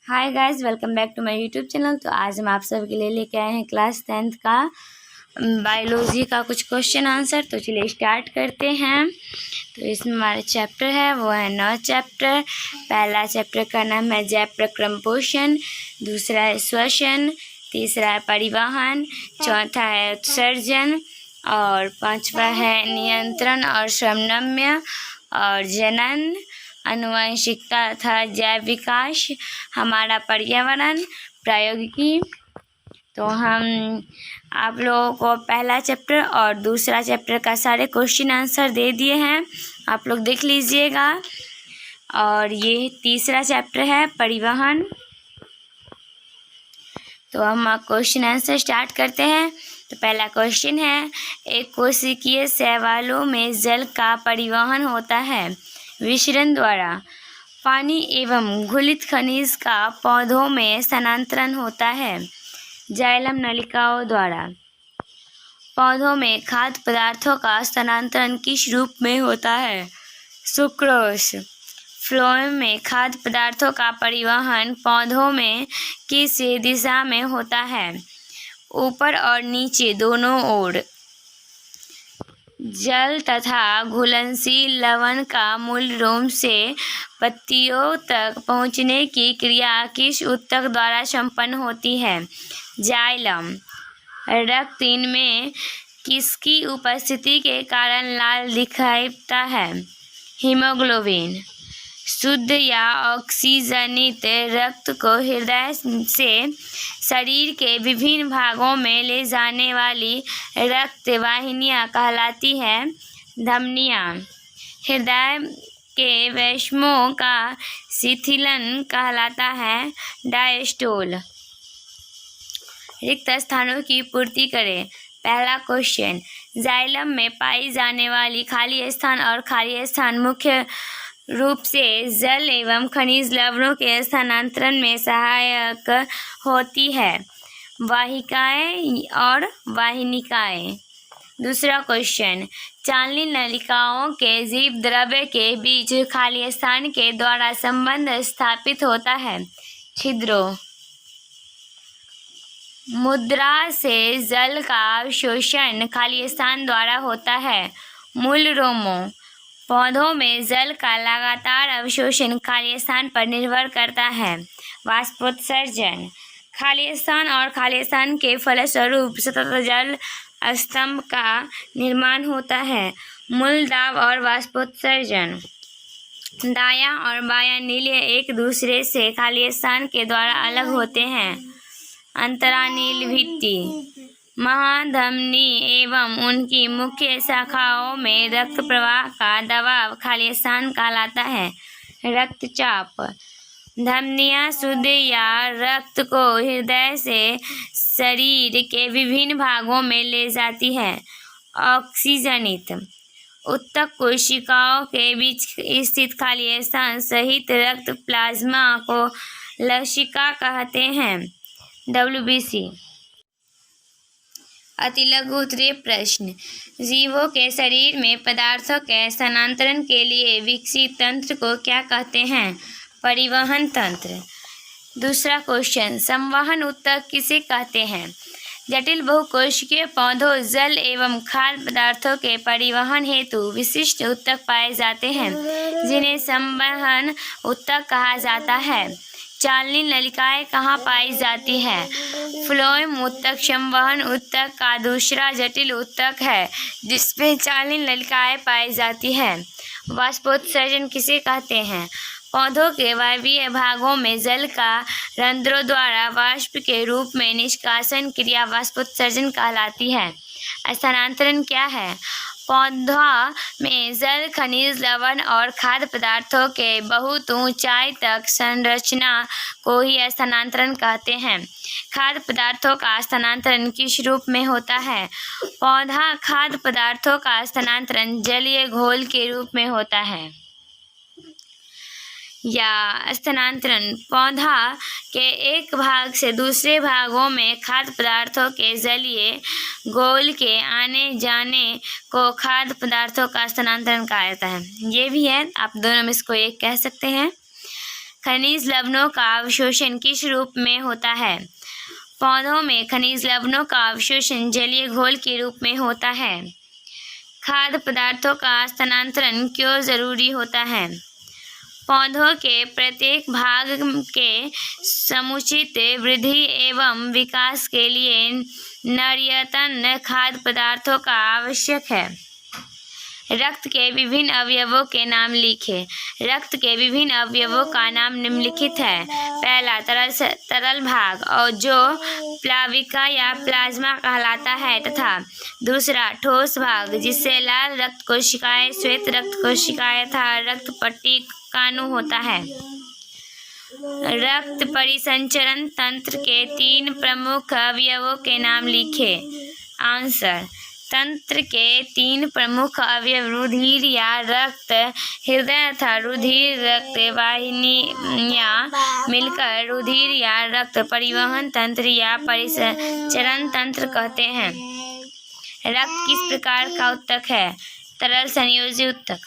Hi guys, welcome back to my YouTube channel. तो आज हम आप सबके लिए लेके आए हैं क्लास 10th का बायोलॉजी का कुछ क्वेश्चन आंसर। तो चलिए स्टार्ट करते हैं। तो इसमें हमारे चैप्टर है वो है 9 चैप्टर। पहला चैप्टर का नाम है जैव प्रक्रम पोषण, दूसरा है श्वसन, तीसरा है परिवहन, चौथा है उत्सर्जन और पांचवा है नियंत्रण और समन्वय और जनन, आनुवंशिकता तथा जैव विकास, हमारा पर्यावरण, प्रायोगिकी। तो हम आप लोगों को पहला चैप्टर और दूसरा चैप्टर का सारे क्वेश्चन आंसर दे दिए हैं, आप लोग देख लीजिएगा। और ये तीसरा चैप्टर है परिवहन। तो हम क्वेश्चन आंसर स्टार्ट करते हैं। तो पहला क्वेश्चन है, एक कोशिकीय शैवालों में जल का परिवहन होता है विसरण द्वारा। पानी एवं घुलित खनिज का पौधों में स्थानांतरण होता है जाइलम नलिकाओं द्वारा। पौधों में खाद्य पदार्थों का स्थानांतरण किस रूप में होता है? सुक्रोज। फ्लोएम में खाद्य पदार्थों का परिवहन पौधों में किस दिशा में होता है? ऊपर और नीचे दोनों ओर। जल तथा घुलनशील लवण का मूल रूप से पत्तियों तक पहुँचने की क्रिया किस ऊतक द्वारा संपन्न होती है? जाइलम। रक्त इनमें किसकी उपस्थिति के कारण लाल दिखता है? हीमोग्लोबिन। शुद्ध या ऑक्सीजनित रक्त को हृदय से शरीर के विभिन्न भागों में ले जाने वाली रक्त वाहिनियाँ कहलाती हैं धमनियाँ। हृदय के वैष्णों का शिथिलन कहलाता है डायस्टोल। रिक्त स्थानों की पूर्ति करें। पहला क्वेश्चन, जाइलम में पाई जाने वाली खाली स्थान और खाली स्थान मुख्य रूप से जल एवं खनिज लवणों के स्थानांतरण में सहायक होती है, वाहिकाएं और वाहिनिकाएं। दूसरा क्वेश्चन, चालनी नलिकाओं के जीव द्रव्य के बीच खाली स्थान के द्वारा संबंध स्थापित होता है, छिद्रों। मुद्रा से जल का अवशोषण खाली स्थान द्वारा होता है, मूल रोमों। पौधों में जल का लगातार अवशोषण खाली स्थान पर निर्भर करता है, वाष्पोत्सर्जन। खाली स्थान और खाली स्थान के फलस्वरूप सतत जल स्तंभ का निर्माण होता है, मूल दाब और वाष्पोत्सर्जन। दायां और बायां नीले एक दूसरे से खाली स्थान के द्वारा अलग होते हैं, अंतरानील भित्ति। महाधमनी एवं उनकी मुख्य शाखाओं में रक्त प्रवाह का दबाव खाली स्थान कहलाता है, रक्तचाप। धमनियाँ शुद्ध या रक्त को हृदय से शरीर के विभिन्न भागों में ले जाती है, ऑक्सीजनित। ऊतक कोशिकाओं के बीच स्थित खाली स्थान सहित रक्त प्लाज्मा को लसिका कहते हैं, WBC। अतिलघु उत्तरीय प्रश्न, जीवों के शरीर में पदार्थों के स्थानांतरण के लिए विकसित तंत्र को क्या कहते हैं? परिवहन तंत्र। दूसरा क्वेश्चन, संवहन ऊतक किसे कहते हैं? जटिल बहुकोशिकीय पौधों जल एवं खाद्य पदार्थों के परिवहन हेतु विशिष्ट ऊतक पाए जाते हैं, जिन्हें संवहन ऊतक कहा जाता है। चालनी नलिकाएं कहाँ पाई जाती हैं? फ्लोएम ऊतक संवहन ऊतक का दूसरा जटिल ऊतक है जिसमें चालनी नलिकाएं पाई जाती हैं। वाष्पोत्सर्जन किसे कहते हैं? पौधों के वायवीय भागों में जल का रंध्रों द्वारा वाष्प के रूप में निष्कासन क्रिया वाष्पोत्सर्जन कहलाती है। स्थानांतरण क्या है? पौधा में जल, खनिज, लवण और खाद्य पदार्थों के बहुत ऊंचाई तक संरचना को ही स्थानांतरण कहते हैं। खाद्य पदार्थों का स्थानांतरण किस रूप में होता है? पौधा खाद्य पदार्थों का स्थानांतरण जलीय घोल के रूप में होता है। या स्थानांतरण पौधा के एक भाग से दूसरे भागों में खाद्य पदार्थों के जलीय घोल के आने जाने को खाद्य पदार्थों का स्थानांतरण कहा जाता है। ये भी है, आप दोनों में इसको एक कह सकते हैं। खनिज लवणों का अवशोषण किस रूप में होता है? पौधों में खनिज लवणों का अवशोषण जलीय घोल के रूप में होता है। खाद्य पदार्थों का स्थानांतरण क्यों जरूरी होता है? पौधों के प्रत्येक भाग के समुचित वृद्धि एवं विकास के लिए नवीनतम खाद्य पदार्थों का आवश्यक है। रक्त के विभिन्न अवयवों के नाम लिखें। रक्त के विभिन्न अवयवों का नाम निम्नलिखित है। पहला तरल भाग और जो प्लाविका या प्लाज्मा कहलाता है, तथा दूसरा ठोस भाग जिससे लाल रक्त कोशिकाएं, श्वेत रक्त कोशिकाएं तथा रक्त पट्टी कानू होता है। रक्त परिसंचरण तंत्र के 3 प्रमुख अवयवों के नाम लिखें। आंसर: तंत्र के 3 प्रमुख अवयव रुधिर या रक्त, हृदय तथा रुधिर रक्त वाहिनियां मिलकर रुधिर या रक्त परिवहन तंत्र या परिसंचरण तंत्र कहते हैं। रक्त किस प्रकार का ऊतक है? तरल संयोजी ऊतक।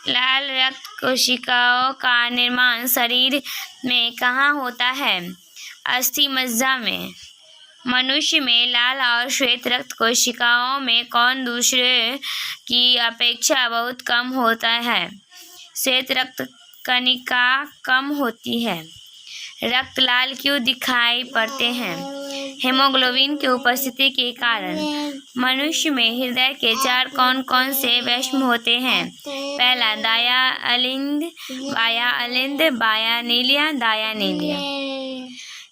लाल रक्त कोशिकाओं का निर्माण शरीर में कहाँ होता है? अस्थि मज्जा में। मनुष्य में लाल और श्वेत रक्त कोशिकाओं में कौन दूसरे की अपेक्षा बहुत कम होता है? श्वेत रक्त कणिका कम होती है। रक्त लाल क्यों दिखाई पड़ते हैं? हेमोग्लोबिन की उपस्थिति के कारण। मनुष्य में हृदय के 4 कौन कौन से वैष्म होते हैं? पहला दाया अलिंद, बाया अलिंद, बाया नीलिया, दाया नीलिया।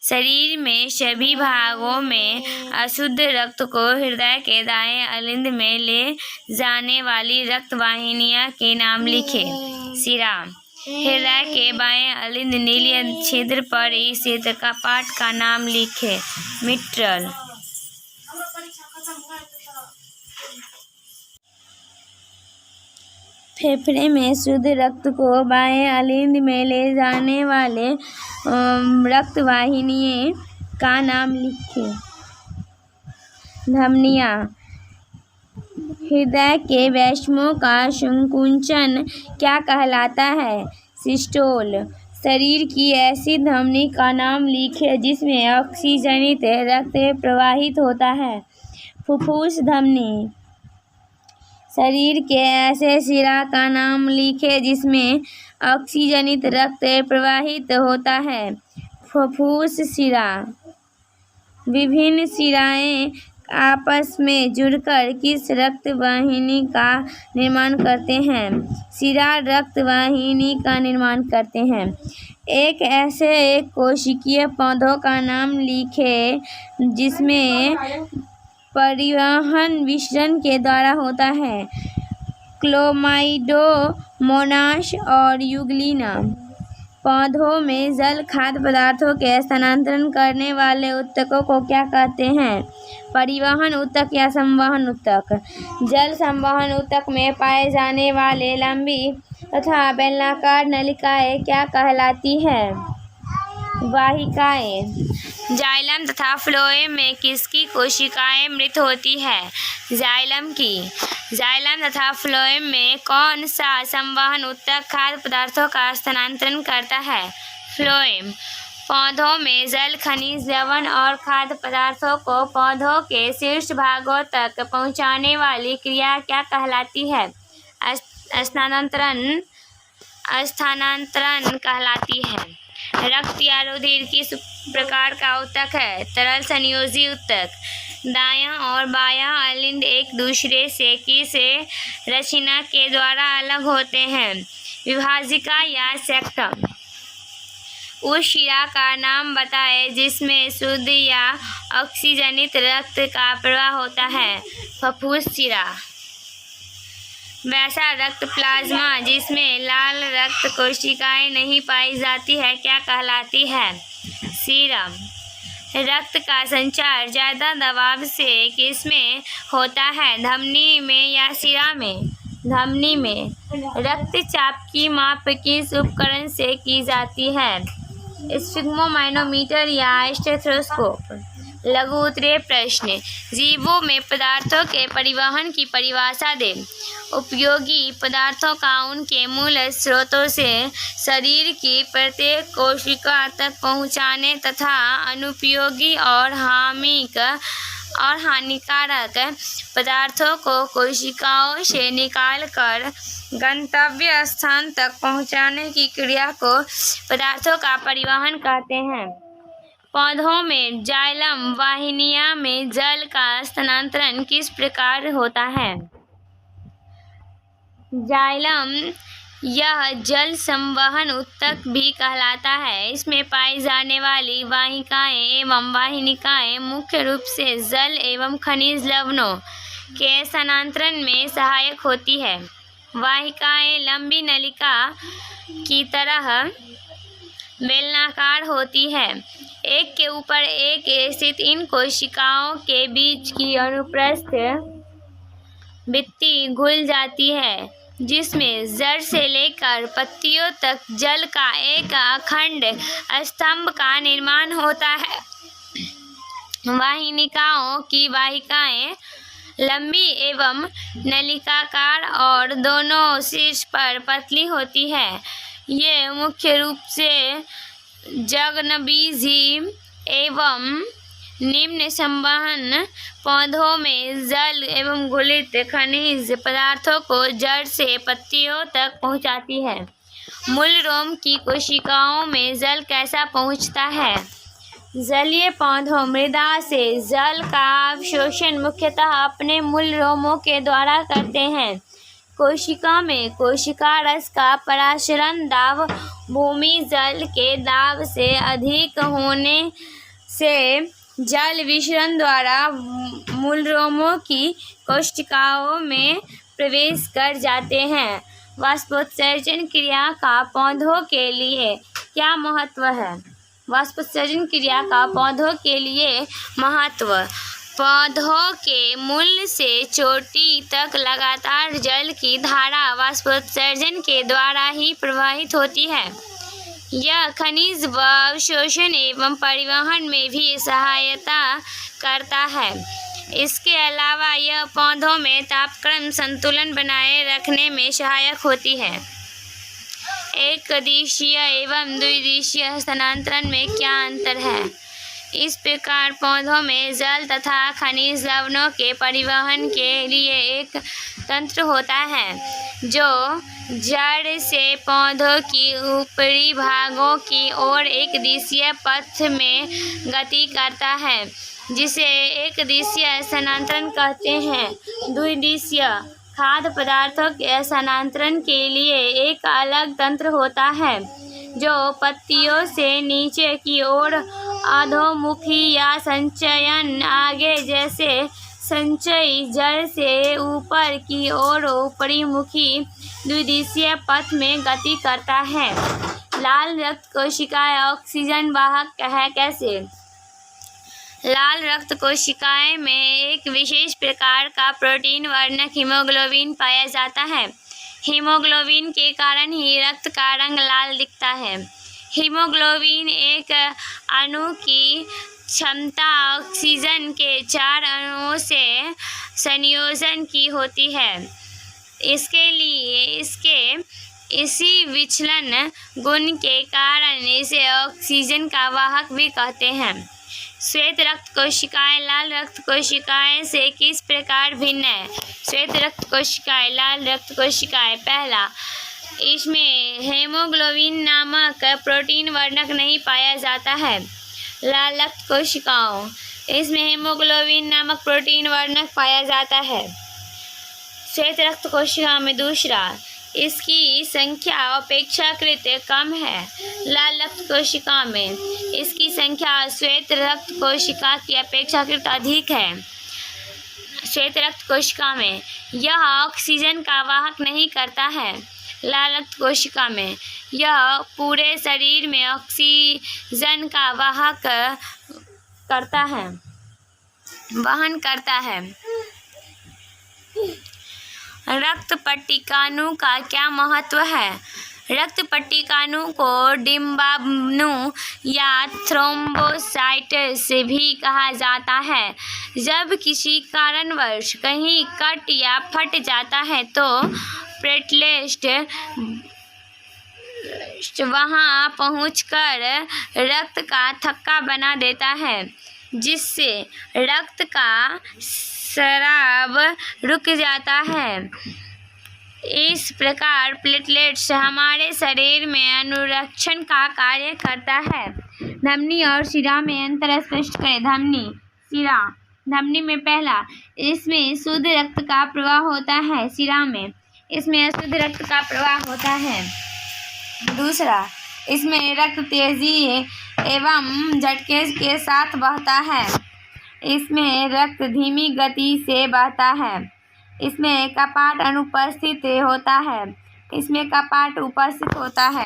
शरीर में सभी भागों में अशुद्ध रक्त को हृदय के दाएं अलिंद में ले जाने वाली रक्त वाहिनियां के नाम लिखें। शिरा। हृदय के बाएं अलिंद नीलिय छिद्र पर इस क्षेत्र का पार्ट का नाम लिखें। मिट्रल। फेफड़े में शुद्ध रक्त को बाएं अलिंद में ले जाने वाले रक्त वाहिनी का नाम लिखें। धमनियाँ। हृदय के वैष्मों का संकुचन क्या कहलाता है? सिस्टोल। शरीर की ऐसी धमनी का नाम लिखें जिसमें ऑक्सीजनित रक्त प्रवाहित होता है। फुफ्फुस धमनी। शरीर के ऐसे शिरा का नाम लिखें जिसमें ऑक्सीजनित रक्त प्रवाहित होता है। फुफ्फुस शिरा। विभिन्न शिराएं आपस में जुड़कर किस रक्त वाहिनी का निर्माण करते हैं? शिरा रक्त वाहिनी का निर्माण करते हैं। एक ऐसे एक कोशिकीय पौधों का नाम लिखें जिसमें परिवहन विसर्जन के द्वारा होता है। क्लोमाइडोमोनास और यूग्लिना। पौधों में जल खाद्य पदार्थों के स्थानांतरण करने वाले ऊतकों को क्या कहते हैं? परिवहन ऊतक या संवहन ऊतक। जल संवहन ऊतक में पाए जाने वाले लंबी तथा बेलनाकार नलिकाएं क्या कहलाती हैं? वाहिकाएं। जाइलम तथा फ्लोएम में किसकी कोशिकाएं मृत होती है? जाइलम की। जाइलम तथा फ्लोएम में कौन सा संवहन ऊतक खाद्य पदार्थों का स्थानांतरण करता है? फ्लोएम। पौधों में जल, खनिज, लवण और खाद्य पदार्थों को पौधों के शीर्ष भागों तक पहुंचाने वाली क्रिया क्या कहलाती है? स्थानांतरण कहलाती है। रक्त या रुधिर किस प्रकार का ऊतक है? तरल संयोजी ऊतक। दायां और बायां अलिंद एक दूसरे से किस रचना के द्वारा अलग होते हैं? विभाजिका या सेक्टम। उस शिरा का नाम बताएं जिसमें शुद्ध या ऑक्सीजनित रक्त का प्रवाह होता है। फुफ्फुस शिरा। वैसा रक्त प्लाज्मा जिसमें लाल रक्त कोशिकाएं नहीं पाई जाती है क्या कहलाती है? सीरम। रक्त का संचार ज़्यादा दबाव से किसमें होता है? धमनी में या शिरा में? धमनी में। रक्तचाप की माप किस उपकरण से की जाती है? स्फिग्मोमाइनोमीटर या स्टेथोस्कोप। लघु उत्तरीय प्रश्न। जीवों में पदार्थों के परिवहन की परिभाषा दें। उपयोगी पदार्थों का उनके मूल स्रोतों से शरीर की प्रत्येक कोशिका तक पहुंचाने तथा अनुपयोगी और हानिकारक पदार्थों को कोशिकाओं से निकालकर गंतव्य स्थान तक पहुंचाने की क्रिया को पदार्थों का परिवहन कहते हैं। पौधों में जाइलम वाहिनियां में जल का स्थानांतरण किस प्रकार होता है? जाइलम यह जल संवहन ऊतक भी कहलाता है। इसमें पाई जाने वाली वाहिकाएं एवं वाहिनिकाएं मुख्य रूप से जल एवं खनिज लवणों के स्थानांतरण में सहायक होती है। वाहिकाएं लंबी नलिका की तरह बेलनाकार होती है। एक के ऊपर एक स्थित इन कोशिकाओं के बीच की अनुप्रस्थ भित्ति घुल जाती है, जिसमें जड़ से लेकर पत्तियों तक जल का एक अखंड स्तंभ का निर्माण होता है। वाहिनिकाओं की वाहिकाएं लंबी एवं नलिकाकार और दोनों शीर्ष पर पतली होती है। ये मुख्य रूप से जगनबीजी एवं निम्न संवहन पौधों में जल एवं घुलित खनिज पदार्थों को जड़ से पत्तियों तक पहुंचाती है। मूलरोम की कोशिकाओं में जल कैसा पहुंचता है? जलीय पौधों मृदा से जल का अवशोषण मुख्यतः अपने मूलरोमों के द्वारा करते हैं। कोशिका में कोशिका रस का परासरण दाब भूमि जल के दाब से अधिक होने से जल विसरण द्वारा मूलरोमों की कोशिकाओं में प्रवेश कर जाते हैं। वाष्पोत्सर्जन क्रिया का पौधों के लिए क्या महत्व है? वाष्पोत्सर्जन क्रिया का पौधों के लिए महत्व। पौधों के मूल से चोटी तक लगातार जल की धारा वाष्पोत्सर्जन के द्वारा ही प्रवाहित होती है। यह खनिज व अवशोषण एवं परिवहन में भी सहायता करता है। इसके अलावा यह पौधों में तापक्रम संतुलन बनाए रखने में सहायक होती है। एक दिशीय एवं द्विदिशीय स्थानांतरण में क्या अंतर है? इस प्रकार पौधों में जल तथा खनिज लवणों के परिवहन के लिए एक तंत्र होता है, जो जड़ से पौधों की ऊपरी भागों की ओर एक दिशीय पथ में गति करता है, जिसे एक दिशीय स्थानांतरण कहते हैं। द्विदिशीय खाद्य पदार्थों के स्थानांतरण के लिए एक अलग तंत्र होता है, जो पत्तियों से नीचे की ओर अधोमुखी या संचयन आगे जैसे संचयी जड़ से ऊपर की ओर ऊपरी मुखी द्विदिशीय पथ में गति करता है। लाल रक्त कोशिकाएं ऑक्सीजन वाहक है कैसे? लाल रक्त कोशिकाएं में एक विशेष प्रकार का प्रोटीन वर्णक हीमोग्लोबिन पाया जाता है। हीमोग्लोबिन के कारण ही रक्त का रंग लाल दिखता है। हीमोग्लोबिन एक अणु की क्षमता ऑक्सीजन के 4 अणुओं से संयोजन की होती है। इसके लिए इसी विचलन गुण के कारण इसे ऑक्सीजन का वाहक भी कहते हैं। श्वेत रक्त कोशिकाएं लाल रक्त कोशिकाएं से किस प्रकार भिन्न है? श्वेत रक्त कोशिकाएं लाल रक्त कोशिकाएं। पहला, इसमें हेमोग्लोबिन नामक प्रोटीन वर्णक नहीं पाया जाता है। लाल रक्त कोशिकाओं, इसमें हेमोग्लोबिन नामक प्रोटीन वर्णक पाया जाता है। श्वेत रक्त कोशिकाओं में दूसरा, इसकी संख्या अपेक्षाकृत कम है। लाल रक्त कोशिका में इसकी संख्या श्वेत रक्त कोशिका की अपेक्षाकृत अधिक है। श्वेत रक्त कोशिका में यह ऑक्सीजन का वाहक नहीं करता है। लाल रक्त कोशिका में यह पूरे शरीर में ऑक्सीजन का वहन करता है। रक्त पट्टिकाणु का क्या महत्व है? रक्त पट्टिकाणु को डिम्बाणु या थ्रोम्बोसाइट्स भी कहा जाता है। जब किसी कारणवश कहीं कट या फट जाता है तो प्लेटलेट वहां पहुंचकर रक्त का थक्का बना देता है, जिससे रक्त का स्राव रुक जाता है। इस प्रकार प्लेटलेट्स हमारे शरीर में अनुरक्षण का कार्य करता है। धमनी और शिरा में अंतर स्पष्ट करें। धमनी, शिरा। धमनी में पहला, इसमें शुद्ध रक्त का प्रवाह होता है। शिरा में इसमें अशुद्ध रक्त का प्रवाह होता है। दूसरा, इसमें रक्त तेजी एवं झटके के साथ बहता है। इसमें रक्त धीमी गति से बहता है। इसमें कपाट अनुपस्थित होता है। इसमें कपाट उपस्थित होता है।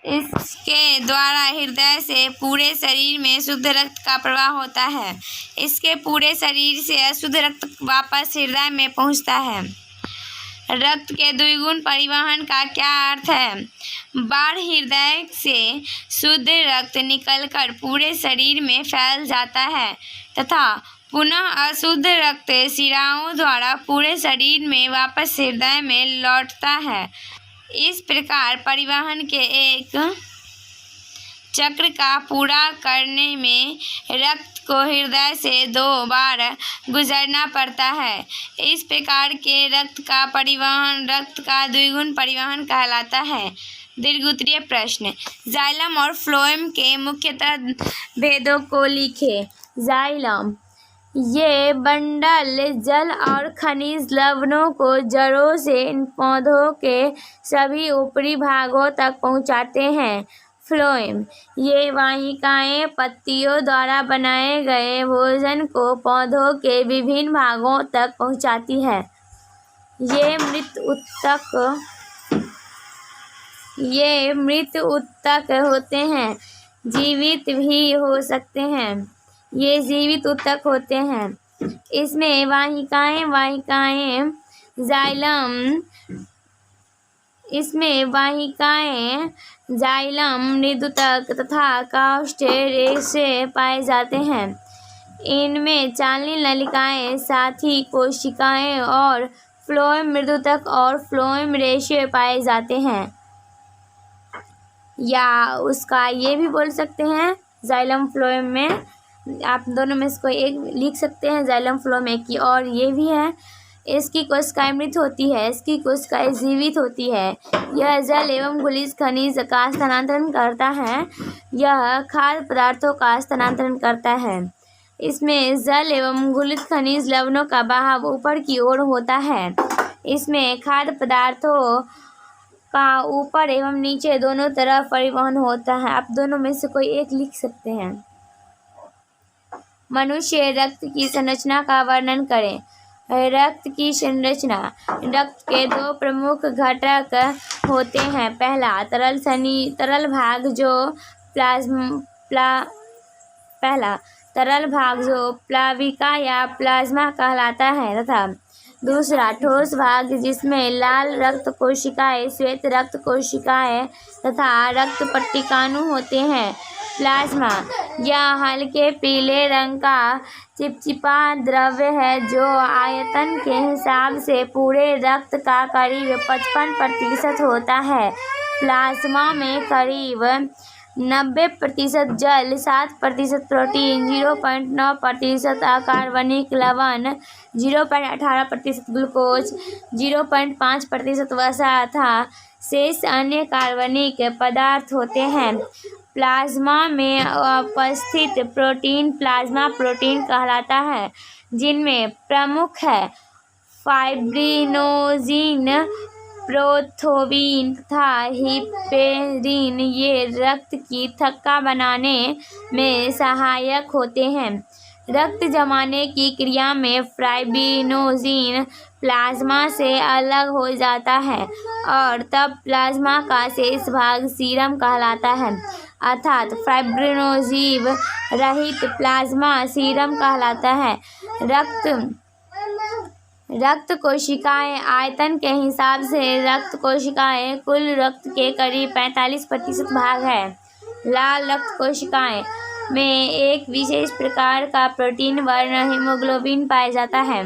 इसके द्वारा हृदय से पूरे शरीर में शुद्ध रक्त का प्रवाह होता है। इसके पूरे शरीर से अशुद्ध रक्त वापस हृदय में पहुंचता है। रक्त के द्विगुण परिवहन का क्या अर्थ है? बाहर हृदय से शुद्ध रक्त निकलकर पूरे शरीर में फैल जाता है तथा पुनः अशुद्ध रक्त शिराओं द्वारा पूरे शरीर में वापस हृदय में लौटता है। इस प्रकार परिवहन के एक चक्र का पूरा करने में रक्त को हृदय से 2 बार गुजरना पड़ता है। इस प्रकार के रक्त का परिवहन रक्त का द्विगुण परिवहन कहलाता है। दीर्घोत्तरीय प्रश्न, जाइलम और फ्लोएम के मुख्यतः भेदों को लिखें। जाइलम, ये बंडल जल और खनिज लवणों को जड़ों से पौधों के सभी ऊपरी भागों तक पहुंचाते हैं। फ्लोएम, ये वाहिकाएं पत्तियों द्वारा बनाए गए भोजन को पौधों के विभिन्न भागों तक पहुंचाती है। ये मृत ऊतक होते हैं, जीवित भी हो सकते हैं। ये जीवित ऊतक होते हैं। इसमें वाहिकाएं जाइलम, मृदूतक तथा कास्टेड रेशे पाए जाते हैं। इनमें चालनी नलिकाएं, साथी कोशिकाएं और फ्लोएम मृदूतक और फ्लोएम रेशे पाए जाते हैं। या उसका ये भी बोल सकते हैं, जाइलम फ्लोएम में आप दोनों में से कोई एक लिख सकते हैं। जाइलम फ्लोएम एक की और ये भी है। इसकी कोशिकाएं मृत होती है, इसकी कोशिकाएं जीवित होती है। यह जल एवं गलित खनिज का स्थानांतरण करता है। यह खाद्य पदार्थों का स्थानांतरण करता है। इसमें जल एवं गलित खनिज लवणों का बहाव ऊपर की ओर होता है। इसमें खाद्य पदार्थों का ऊपर एवं नीचे दोनों तरफ परिवहन होता है। आप दोनों में से कोई एक लिख सकते हैं। मनुष्य रक्त की संरचना का वर्णन करें। रक्त की संरचना, रक्त के 2 प्रमुख घटक होते हैं। पहला, तरल भाग जो प्लाविका या प्लाज्मा कहलाता है तथा दूसरा ठोस भाग जिसमें लाल रक्त कोशिकाएं, श्वेत रक्त कोशिकाएं तथा रक्त पट्टिकाणु होते हैं। प्लाज्मा, यह हल्के पीले रंग का चिपचिपा द्रव्य है जो आयतन के हिसाब से पूरे रक्त का करीब 55% होता है। प्लाज्मा में करीब 90% जल, 7% प्रोटीन, 0.9% अकार्बनिक लवण, 0.18% ग्लूकोज, 0.5% वसा तथा शेष अन्य कार्बनिक पदार्थ होते हैं। प्लाज्मा में उपस्थित प्रोटीन प्लाज्मा प्रोटीन कहलाता है, जिनमें प्रमुख है फाइब्रिनोजिन, प्रोथ्रोम्बिन तथा हिपेरिन। ये रक्त की थक्का बनाने में सहायक होते हैं। रक्त जमाने की क्रिया में फाइब्रिनोजिन प्लाज्मा से अलग हो जाता है और तब प्लाज्मा का शेष भाग सीरम कहलाता है, अर्थात फाइब्रिनोजिन रहित प्लाज्मा सीरम कहलाता है। रक्त कोशिकाएं आयतन के हिसाब से रक्त कोशिकाएं कुल रक्त के करीब 45% भाग है। लाल रक्त कोशिकाएं में एक विशेष प्रकार का प्रोटीन वर्ण हीमोग्लोबिन पाया जाता है।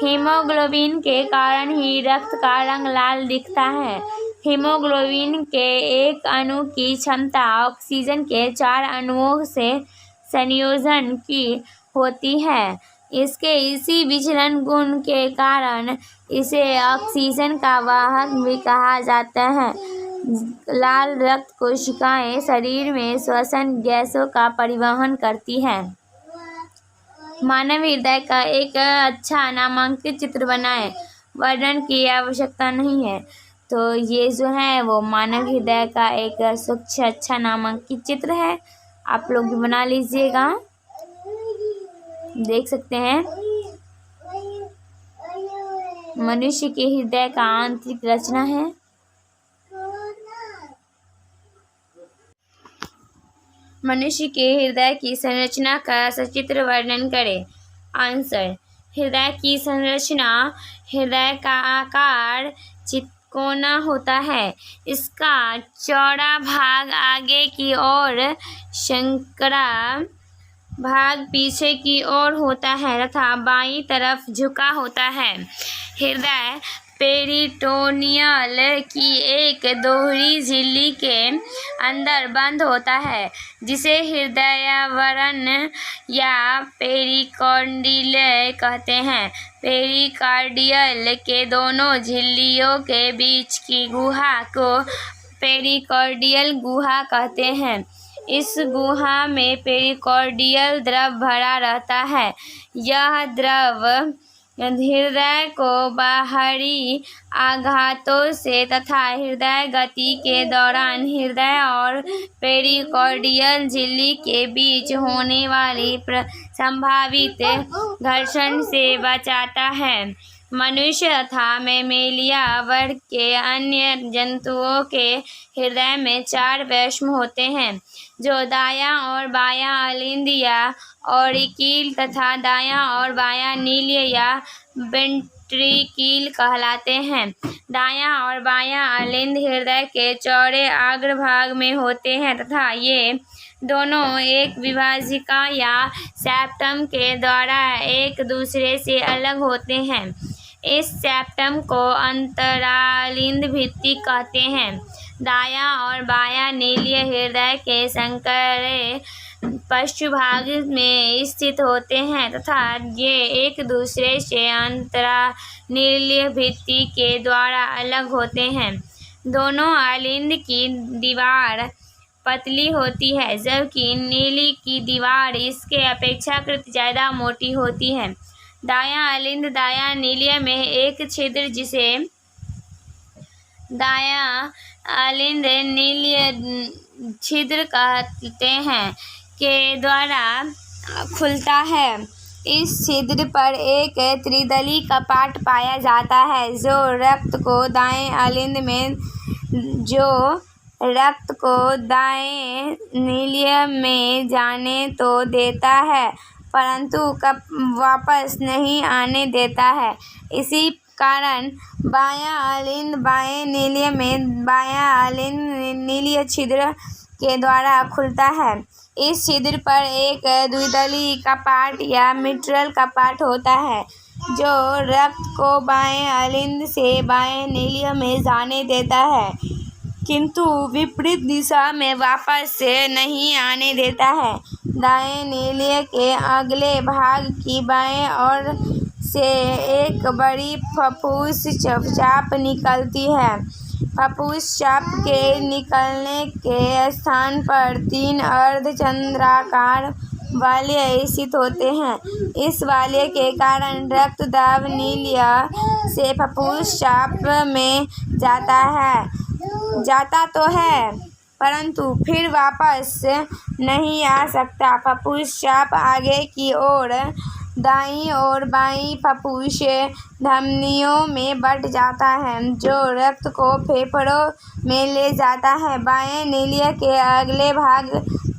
हीमोग्लोबिन के कारण ही रक्त का रंग लाल दिखता है। हीमोग्लोबिन के एक अणु की क्षमता ऑक्सीजन के 4 अणुओं से संयोजन की होती है। इसके इसी विचलन गुण के कारण इसे ऑक्सीजन का वाहक भी कहा जाता है। लाल रक्त कोशिकाएं शरीर में श्वसन गैसों का परिवहन करती हैं। मानव हृदय का एक अच्छा नामांकित चित्र बनाएं। वर्णन की आवश्यकता नहीं है। तो ये जो है वो मानव हृदय का एक स्वच्छ अच्छा नामांकित चित्र है। आप लोग भी बना लीजिएगा। देख सकते हैं मनुष्य के हृदय का आंतरिक रचना है। मनुष्य के हृदय की संरचना का सचित्र वर्णन करें। आंसर: हृदय की संरचना। हृदय का आकार चितकोना होता है। इसका चौड़ा भाग आगे की ओर, संकरा भाग पीछे की ओर होता है तथा बाईं तरफ झुका होता है। हृदय पेरिटोनियल की एक दोहरी झिल्ली के अंदर बंद होता है, जिसे हृदयावरण या पेरिकार्डियल कहते हैं। पेरिकार्डियल के दोनों झिल्लियों के बीच की गुहा को पेरिकार्डियल गुहा कहते हैं। इस गुहा में पेरिकार्डियल द्रव भरा रहता है। यह द्रव हृदय को बाहरी आघातों से तथा हृदय गति के दौरान हृदय और पेरिकार्डियल झिल्ली के बीच होने वाली संभावित घर्षण से बचाता है। मनुष्य तथा मैमेलिया वर्ग के अन्य जंतुओं के हृदय में 4 वैष्म होते हैं, जो दायां और बायां अलिंद या ऑरिकिल तथा दायां और बायां नील्य या वेंट्रिकिल कहलाते हैं। दायां और बायां अलिंद हृदय के चौड़े अग्रभाग में होते हैं तथा ये दोनों एक विभाजिका या सेप्टम के द्वारा एक दूसरे से अलग होते हैं। इस सेप्टम को अंतरालिंद भित्ति कहते हैं। दायां और बायां नील्य हृदय के संकरे पश्चभाग में स्थित होते हैं तथा ये एक दूसरे से अंतरानील्य भित्ति के द्वारा अलग होते हैं। दोनों अलिंद की दीवार पतली होती है, जबकि नीली की दीवार इसके अपेक्षाकृत ज़्यादा मोटी होती है। दायां अलिंद दायां नील्य में एक छिद्र, जिसे दायां अलिंद नील्य छिद्र कहते हैं, के द्वारा खुलता है। इस छिद्र पर एक त्रिदली कपाट पाया जाता है, जो रक्त को दाएं नील्य में जाने तो देता है, परंतु वापस नहीं आने देता है। इसी कारण बायां अलिंद बाएं नील्य में बायां अलिंद नील्य छिद्र के द्वारा खुलता है। इस छिद्र पर एक द्विदली कपाट या मिट्रल कपाट होता है, जो रक्त को बाएं अलिंद से बाएं नील्य में जाने देता है, किंतु विपरीत दिशा में वापस नहीं आने देता है। दाएं नील्य के अगले भाग की बाएं ओर से एक बड़ी फफूंद चाप निकलती है। फफूंद चाप के निकलने के स्थान पर 3 अर्धचंद्राकार वाल्य स्थित होते हैं। इस वाल्य के कारण रक्त दाब नील्य से फफूंद चाप में जाता तो है, परंतु फिर वापस नहीं आ सकता। फफूंद चाप आगे की ओर दाईं और बाईं फफूंद धमनियों में बंट जाता है, जो रक्त को फेफड़ों में ले जाता है। बाएं नील्य के अगले भाग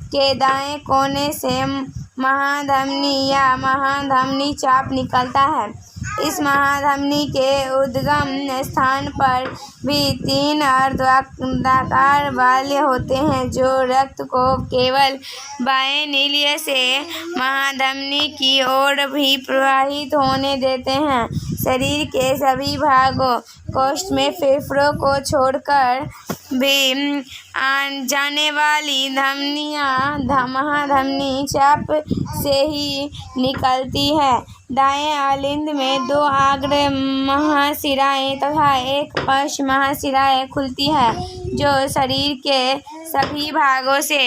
के दाएं कोने से महाधमनी या महाधमनी चाप निकलता है। इस महाधमनी के उद्गम स्थान पर भी 3 अर्धवृत्ताकार वाल्व होते हैं जो रक्त को केवल बाएं नीलिया से महाधमनी की ओर भी प्रवाहित होने देते हैं। शरीर के सभी भागों कोष्ठ में फेफड़ों को छोड़कर भी जाने वाली धमनियाँ महाधमनी चाप से ही निकलती है। दाएं अलिंद में 2 अग्र महाशिराएं तथा एक पश्च महाशिराएं खुलती है जो शरीर के सभी भागों से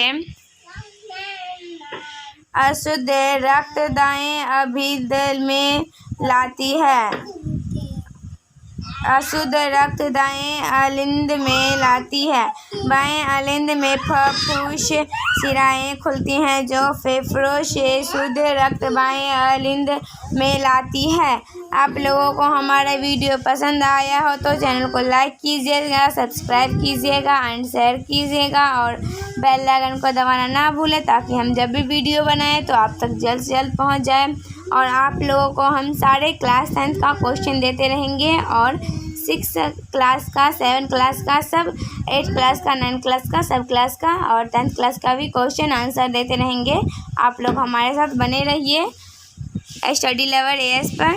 अशुद्ध रक्त दाएं अलिंद में लाती है। अशुद्ध रक्त दाएं अलिंद में लाती है। बाएं अलिंद में फुफ्फुस शिराएं खुलती हैं जो फेफड़ों से शुद्ध रक्त बाएं अलिंद में लाती है। आप लोगों को हमारा वीडियो पसंद आया हो तो चैनल को लाइक कीजिएगा, सब्सक्राइब कीजिएगा एंड शेयर कीजिएगा और बेल आइकन को दबाना ना भूलें ताकि हम जब भी वीडियो बनाएं तो आप तक जल्द से जल्द पहुंच जाए। और आप लोगों को हम सारे क्लास 10th का क्वेश्चन देते रहेंगे और 6 क्लास का, 7 क्लास का, सब 8 क्लास का, 9 क्लास का, सब क्लास का और 10th क्लास का भी क्वेश्चन आंसर देते रहेंगे। आप लोग हमारे साथ बने रहिए स्टडी लवर AS पर।